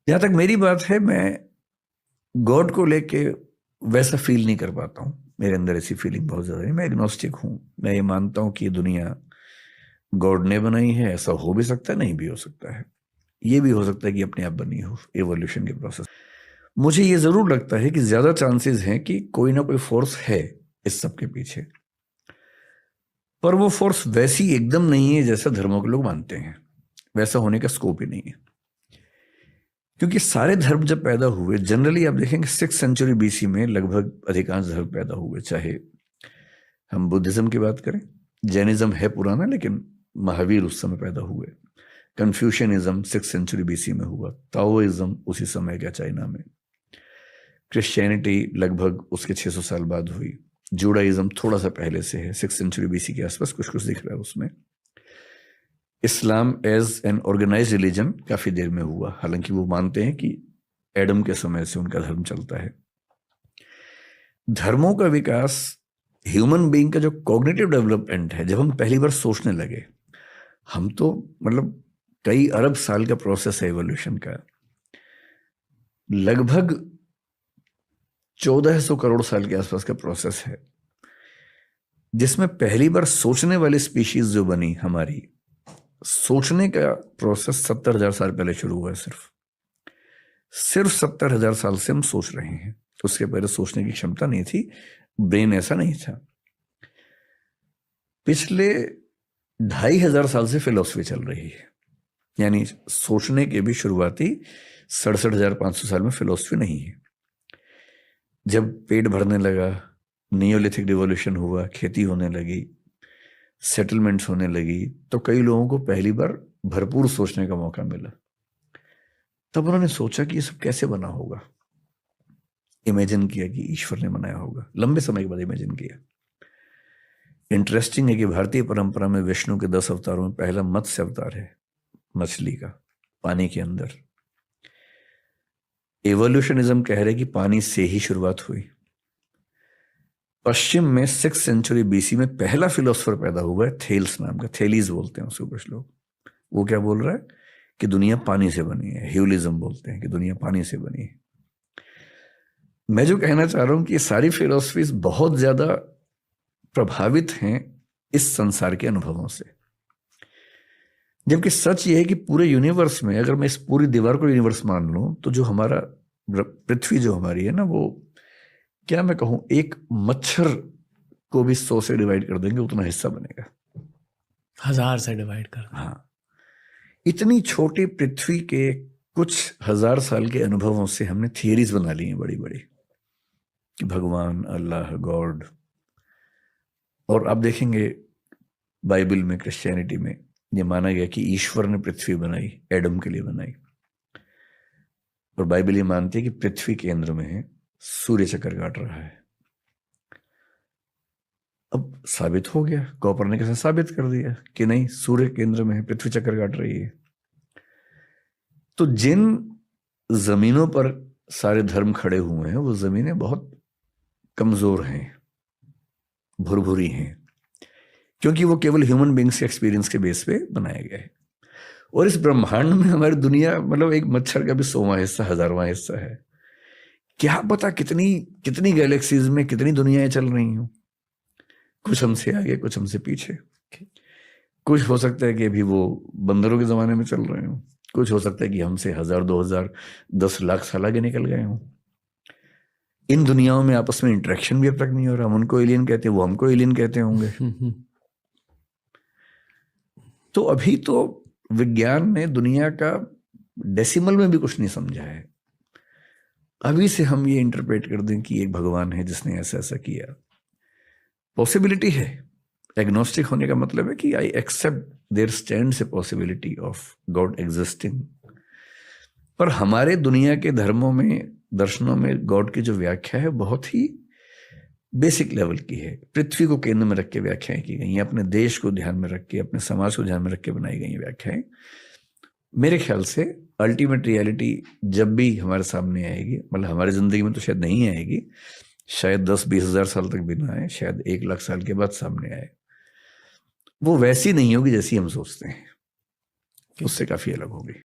जहां तक मेरी बात है, मैं गॉड को लेके वैसा फील नहीं कर पाता हूँ। मेरे अंदर ऐसी फीलिंग बहुत ज्यादा है। मैं एग्नोस्टिक हूँ। मैं ये मानता हूँ कि ये दुनिया गॉड ने बनाई है। ऐसा हो भी सकता है, नहीं भी हो सकता है। ये भी हो सकता है कि अपने आप बनी हो, एवोल्यूशन के प्रोसेस। मुझे ये जरूर लगता है कि ज्यादा चांसेस हैं कि कोई ना कोई फोर्स है इस सब के पीछे। पर वो फोर्स वैसी एकदम नहीं है जैसा धर्मों के लोग मानते हैं। वैसा होने का स्कोप ही नहीं है। क्योंकि सारे धर्म जब पैदा हुए, जनरली आप देखेंगे 6th सेंचुरी बीसी में लगभग अधिकांश धर्म पैदा हुए। चाहे हम बुद्धिज्म की बात करें, जैनिज्म है पुराना, लेकिन महावीर उस समय पैदा हुए। कन्फ्यूशनिज्म 6th सेंचुरी बीसी में हुआ। ताओइज्म उसी समय का चाइना में। क्रिश्चियनिटी लगभग उसके 600 साल बाद हुई। जूडाइज्म थोड़ा सा पहले से है, 6th सेंचुरी बीसी के आसपास कुछ कुछ दिख रहा है उसमें। Islam as an organise religion काफी देर में हुआ, हालांकि वो मानते हैं कि एडम के समय से उनका धर्म चलता है। धर्मों का विकास, ह्यूमन बीइंग का जो कॉग्निटिव डेवलपमेंट है, जब हम पहली बार सोचने लगे, हम तो मतलब कई अरब साल का प्रोसेस है एवोल्यूशन का। लगभग 1400 करोड़ साल के आसपास का प्रोसेस है, जिसमें पहली बार सोचने वाली स्पीशीज जो बनी हमारी, सोचने का प्रोसेस 70,000 साल पहले शुरू हुआ है। सिर्फ 70,000 साल से हम सोच रहे हैं। उसके पहले सोचने की क्षमता नहीं थी, ब्रेन ऐसा नहीं था। पिछले 2,500 साल से फिलोसफी चल रही है, यानी सोचने के भी शुरुआती 67,500 साल में फिलोसफी नहीं है। जब पेट भरने लगा, नियोलिथिक रिवॉल्यूशन हुआ, खेती होने लगी, सेटलमेंट्स होने लगी, तो कई लोगों को पहली बार भरपूर सोचने का मौका मिला। तब उन्होंने सोचा कि ये सब कैसे बना होगा। इमेजिन किया कि ईश्वर ने बनाया होगा। लंबे समय के बाद इमेजिन किया। इंटरेस्टिंग है कि भारतीय परंपरा में विष्णु के 10 अवतारों में पहला मत्स्य अवतार है, मछली का, पानी के अंदर। एवोल्यूशनिज्म कह रहे कि पानी से ही शुरुआत हुई। पश्चिम में 6th सेंचुरी बीसी में पहला फिलोसफर पैदा हुआ है, थेल्स नाम का। थेलीज बोलते हैं उसको कुछ लोग। वो क्या बोल रहा है कि दुनिया पानी से बनी है। ह्यूलिज्म बोलते हैं कि दुनिया पानी से बनी है। मैं जो कहना चाह रहा हूं कि ये सारी फिलोसफीज बहुत ज्यादा प्रभावित हैं इस संसार के अनुभवों से। जबकि सच ये है कि पूरे यूनिवर्स में, अगर मैं इस पूरी दीवार को यूनिवर्स मान लूं, तो जो हमारा पृथ्वी जो हमारी है ना, वो क्या मैं कहूं, एक मच्छर को भी 100 से डिवाइड कर देंगे उतना हिस्सा बनेगा। 1000 से डिवाइड कर। हाँ, इतनी छोटी पृथ्वी के कुछ हजार साल के अनुभवों से हमने थियरीज बना ली हैं बड़ी बड़ी, कि भगवान, अल्लाह, गॉड। और आप देखेंगे बाइबल में, क्रिश्चियनिटी में ये माना गया कि ईश्वर ने पृथ्वी बनाई, एडम के लिए बनाई। और बाइबल ये मानती है कि पृथ्वी केंद्र में है, सूर्य चक्कर काट रहा है। अब साबित हो गया, कोपरनिकस ने साबित कर दिया कि नहीं, सूर्य केंद्र में है, पृथ्वी चक्कर काट रही है। तो जिन जमीनों पर सारे धर्म खड़े हुए हैं, वो जमीनें बहुत कमजोर हैं, भुरभुरी हैं, क्योंकि वो केवल ह्यूमन बींग्स के एक्सपीरियंस के बेस पे बनाया गया है। और इस ब्रह्मांड में हमारी दुनिया मतलब एक मच्छर का भी 100वां हिस्सा, 1000वां हिस्सा है। क्या पता कितनी कितनी गैलेक्सीज में कितनी दुनियाएं चल रही हूं। कुछ हमसे आगे, कुछ हमसे पीछे। कुछ हो सकता है कि अभी वो बंदरों के जमाने में चल रहे हो, कुछ हो सकता है कि हमसे 1000, 2000, 10 लाख साल आगे निकल गए हों। इन दुनियाओं में आपस में इंटरेक्शन भी अब तक नहीं हो रहा। हम उनको एलियन कहते हैं, वो हमको एलियन कहते होंगे। तो अभी तो विज्ञान ने दुनिया का डेसिमल में भी कुछ नहीं समझा है। अभी से हम ये इंटरप्रेट कर दें कि एक भगवान है जिसने ऐसा ऐसा किया, पॉसिबिलिटी है। एग्नोस्टिक होने का मतलब है कि I accept there stands a possibility of God existing. पर हमारे दुनिया के धर्मों में, दर्शनों में गॉड की जो व्याख्या है बहुत ही बेसिक लेवल की है। पृथ्वी को केंद्र में रख के व्याख्याएं की गई हैं, अपने देश को ध्यान में रख के, अपने समाज को ध्यान में रख के बनाई गई व्याख्याएं। मेरे ख्याल से अल्टीमेट रियलिटी जब भी हमारे सामने आएगी, मतलब हमारी जिंदगी में तो शायद नहीं आएगी, शायद 10-20 हजार साल तक भी ना आए, शायद 1 लाख साल के बाद सामने आए, वो वैसी नहीं होगी जैसी हम सोचते हैं, उससे काफी अलग होगी।